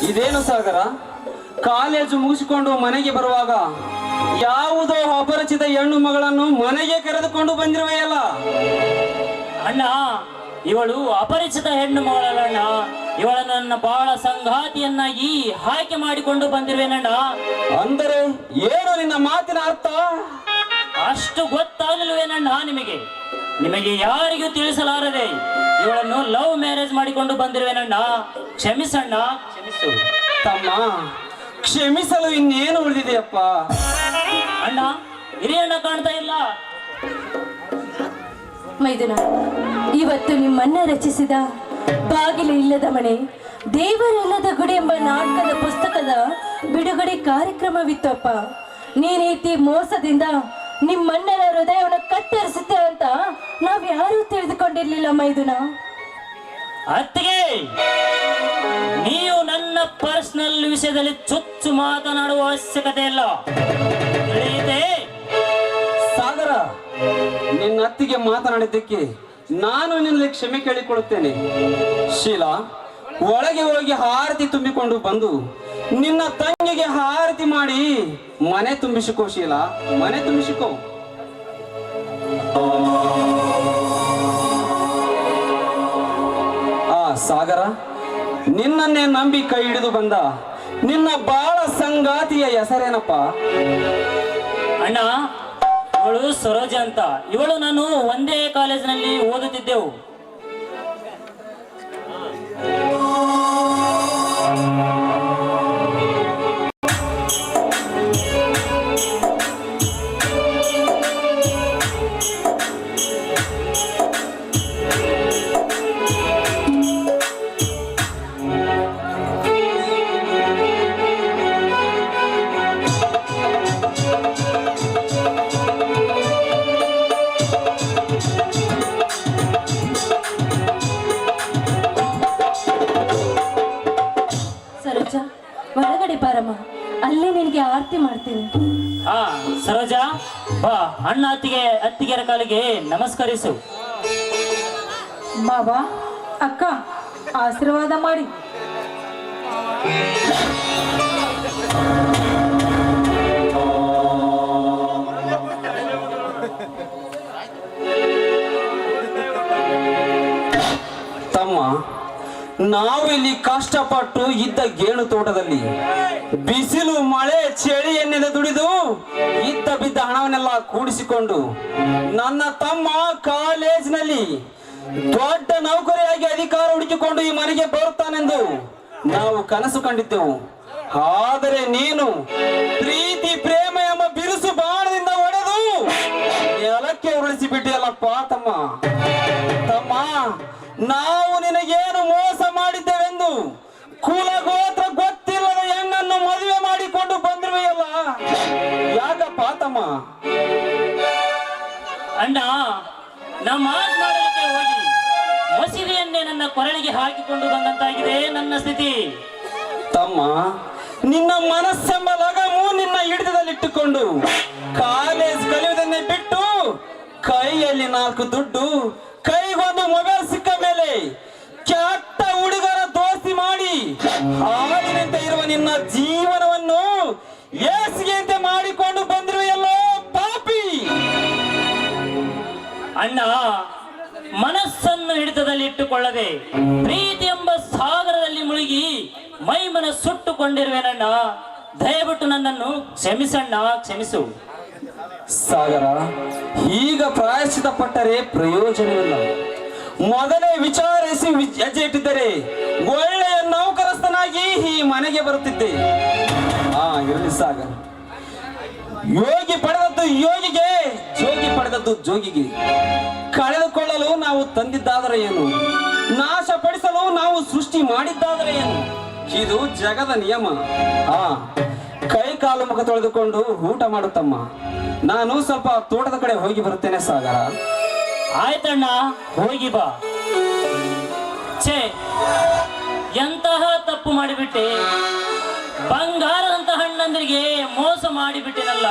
ಇದೇನು ಸಾಗರ, ಕಾಲೇಜು ಮುಗಿಸಿಕೊಂಡು ಮನೆಗೆ ಬರುವಾಗ ಯಾವುದೋ ಅಪರಿಚಿತ ಹೆಣ್ಣು ಮಗಳನ್ನು ಮನೆಗೆ ಕರೆದುಕೊಂಡು ಬಂದಿರುವೆಯಲ್ಲ? ಅಣ್ಣ, ಇವಳು ಅಪರಿಚಿತ ಹೆಣ್ಣು ಮಗಳಲ್ಲ. ಇವಳನ್ನು ನನ್ನ ಬಾಳ ಸಂಗಾತಿಯನ್ನಾಗಿ ಆಯ್ಕೆ ಮಾಡಿಕೊಂಡು ಬಂದಿರುವೆನಣ್ಣ. ಅಂದರೆ ಏನು ನಿನ್ನ ಮಾತಿನ ಅರ್ಥ? ಅಷ್ಟು ಗೊತ್ತಾಗಲಿಲ್ವೇನಣ್ಣ ನಿಮಗೆ? ನಿಮಗೆ ಯಾರಿಗೂ ತಿಳಿಸಲಾರದೆ ಇವಳನ್ನು ಲವ್ ಮ್ಯಾರೇಜ್ ಮಾಡಿಕೊಂಡು ಬಂದಿರುವೆನಣ್ಣ. ಕ್ಷಮಿಸಣ್ಣ, ಕ್ಷಮಿಸು. ತಮ್ಮ, ಕ್ಷಮಿಸಲು ಇನ್ನೇನು ಉಳಿದಿದೆಯಪ್ಪ? ಅಣ್ಣ, ಹಿರಿಯಣ್ಣ ಕಾಣ್ತಾ ಇಲ್ಲ. ಮೈದುನ, ಇವತ್ತು ನಿಮ್ಮನ್ನ ರಚಿಸಿದ ಬಾಗಿಲು ಇಲ್ಲದ ಮನೆ, ದೇವರಿಲ್ಲದ ಗುಡಿ ಎಂಬ ನಾಟಕದ ಪುಸ್ತಕದ ಬಿಡುಗಡೆ ಕಾರ್ಯಕ್ರಮವಿತ್ತಪ್ಪ. ನೀನೀತಿ ಮೋಸದಿಂದ ನಿಮ್ಮಣ್ಣನ ಹೃದಯವನ್ನು ಕತ್ತರಿಸುತ್ತೆ ಅಂತ ನಾವ್ಯಾರೂ ತಿಳಿದುಕೊಂಡಿರ್ಲಿಲ್ಲ ಮೈದುನ. ಅತ್ತಿಗೆ, ನೀವು ನನ್ನ ಪರ್ಸನಲ್ ವಿಷಯದಲ್ಲಿ ಚುಚ್ಚು ಮಾತನಾಡುವ ಅವಶ್ಯಕತೆ ಇಲ್ಲ, ತಿಳಿಯಿತೆ? ಸಾಗರ, ನಿನ್ನ ಅತ್ತಿಗೆ ಮಾತನಾಡಿದ್ದಕ್ಕೆ ನಾನು ನಿನ್ನಲ್ಲಿ ಕ್ಷಮೆ ಕೇಳಿಕೊಳ್ಳುತ್ತೇನೆ. ಶೀಲಾ, ಒಳಗೆ ಹೋಗಿ ಆರತಿ ತುಂಬಿಕೊಂಡು ಬಂದು ನಿನ್ನ ತಂಗಿಗೆ ಆರತಿ ಮಾಡಿ ಮನೆ ತುಂಬಿಸಿಕೋ. ಶೀಲಾ, ಮನೆ ತುಂಬಿಸಿಕೋ. ಸಾಗರ, ನಿನ್ನನ್ನೇ ನಂಬಿ ಕೈ ಹಿಡಿದು ಬಂದ ನಿನ್ನ ಬಾಳ ಸಂಗಾತಿಯ ಹೆಸರೇನಪ್ಪ? ಅಣ್ಣ, ಇವಳು ಸರೋಜ ಅಂತ. ಇವಳು ನಾನು ಒಂದೇ ಕಾಲೇಜಿನಲ್ಲಿ ಓದುತ್ತಿದ್ದೆವು. ಒಳಗಡೆ ಬಾರಮ್ಮ, ಅಲ್ಲೇ ನಿನಗೆ ಆರತಿ ಮಾಡ್ತೀನಿ. ಹಾ ಸರೋಜಾ, ಬಾ, ಅಣ್ಣ ಅತ್ತಿಗೆರ ಕಾಲಿಗೆ ನಮಸ್ಕರಿಸು. ಬಾಬಾ, ಅಕ್ಕ, ಆಶೀರ್ವಾದ ಮಾಡಿ. ತಮ್ಮ, ನಾವು ಇಲ್ಲಿ ಕಷ್ಟಪಟ್ಟು ಇದ್ದ ಗೇಣು ತೋಟದಲ್ಲಿ ಬಿಸಿಲು ಮಳೆ ಚಳಿಯನ್ನೆಲ್ಲ ದುಡಿದು ಇದ್ದ ಬಿದ್ದ ಹಣವನ್ನೆಲ್ಲ ಕೂಡಿಸಿಕೊಂಡು ನನ್ನ ತಮ್ಮ ಕಾಲೇಜಿನಲ್ಲಿ ದೊಡ್ಡ ನೌಕರಿಯಾಗಿ ಅಧಿಕಾರ ಹುಡುಕಿಕೊಂಡು ಈ ಮನೆಗೆ ಬರುತ್ತಾನೆಂದು ನಾವು ಕನಸು ಕಂಡಿದ್ದೆವು. ಆದರೆ ನೀನು ಪ್ರೀತಿ ಪ್ರೇಮ ಎಂಬ ಬಿರುಸು ಬಾಣದಿಂದ ಹೊಡೆದು ನೆಲಕ್ಕೆ ಉರುಳಿಸಿ ಬಿಟ್ಟಿಯಲ್ಲಪ್ಪ ತಮ್ಮ. ತಮ್ಮ, ನಾವು ನಿನಗೇನು ಮೋಸ ಮಾಡಿದ್ದೇವೆಂದು ಕುಲ ಗೋತ್ರ ಗೊತ್ತಿಲ್ಲದ ಹೆಣ್ಣನ್ನು ಮದುವೆ ಮಾಡಿಕೊಂಡು ಬಂದಿರುವೆಯಲ್ಲ, ಯಾಕಪ್ಪ ತಮ್ಮ? ಅಣ್ಣ, ನಮ್ಮ ಮಾಡಲಿಕ್ಕೆ ಹೋಗಿ ಮಸೀದಿಯನ್ನೇ ನನ್ನ ಕೊರಳಿಗೆ ಹಾಕಿಕೊಂಡು ಬಂದಂತಾಗಿದೆ ನನ್ನ ಸ್ಥಿತಿ. ತಮ್ಮ, ನಿನ್ನ ಮನಸ್ಸೆಂಬ ಲಗಮು ನಿನ್ನ ಹಿಡಿತದಲ್ಲಿಟ್ಟುಕೊಂಡು ಕಾಲೇಜ್ ಕಲಿಯುವುದನ್ನೇ ಬಿಟ್ಟು ಕೈಯಲ್ಲಿ 4 ದುಡ್ಡು, ಕೈಗೊಂದು ಮೊಬೈಲ್ ಸಿಕ್ಕ ಮೇಲೆ ಕೆಟ್ಟ ಹುಡುಗರ ದೋಸ್ತಿ ಮಾಡಿ ಹಾಲಿನಂತೆ ಇರುವ ನಿನ್ನ ಜೀವನವನ್ನು ಏಸಿಗೆಯಂತೆ ಮಾಡಿಕೊಂಡು ಬಂದಿರುವೆಯಲ್ಲೋ ಪಾಪಿ. ಅಣ್ಣ, ಮನಸ್ಸನ್ನು ಹಿಡಿತದಲ್ಲಿ ಇಟ್ಟುಕೊಳ್ಳದೆ ಪ್ರೀತಿ ಎಂಬ ಸಾಗರದಲ್ಲಿ ಮುಳುಗಿ ಮೈಮನ ಸುಟ್ಟುಕೊಂಡಿರುವೆನಣ್ಣ. ದಯವಿಟ್ಟು ನನ್ನನ್ನು ಕ್ಷಮಿಸಣ್ಣ, ಕ್ಷಮಿಸು. ಸಾಗರ, ಈಗ ಪ್ರಾಯಶ್ಚಿತ ಪಟ್ಟರೆ ಪ್ರಯೋಜನವಿಲ್ಲ. ಮೊದಲೇ ವಿಚಾರಿಸಿ ಹೆಜ್ಜೆ ಇಟ್ಟಿದ್ದರೆ ಒಳ್ಳೆಯ ನೌಕರಸ್ಥನಾಗಿ ಈ ಮನೆಗೆ ಬರುತ್ತಿದ್ದೆ. ಇರಲಿ ಸಾಗರ, ಯೋಗಿ ಪಡೆದದ್ದು ಯೋಗಿಗೆ, ಜೋಗಿ ಪಡೆದದ್ದು ಜೋಗಿಗೆ. ಕಳೆದುಕೊಳ್ಳಲು ನಾವು ತಂದಿದ್ದಾದರೆ ಏನು, ನಾಶಪಡಿಸಲು ನಾವು ಸೃಷ್ಟಿ ಮಾಡಿದ್ದಾದರೆ ಏನು, ಇದು ಜಗದ ನಿಯಮ. ಕೈ ಕಾಲು ಮುಖ ತೊಳೆದುಕೊಂಡು ಊಟ ಮಾಡುತ್ತಮ್ಮ. ನಾನು ಸ್ವಲ್ಪ ತೋಟದ ಕಡೆ ಹೋಗಿ ಬರುತ್ತೇನೆ ಸಾಗರ. ಆಯ್ತಣ್ಣ, ಹೋಗಿ ಬಾ. ಛೇ, ಎಂತಹ ತಪ್ಪು ಮಾಡಿಬಿಟ್ಟೆ. ಬಂಗಾರದಂತ ಹಣ್ಣಂದ್ರಿಗೆ ಮೋಸ ಮಾಡಿಬಿಟ್ಟೆನಲ್ಲ.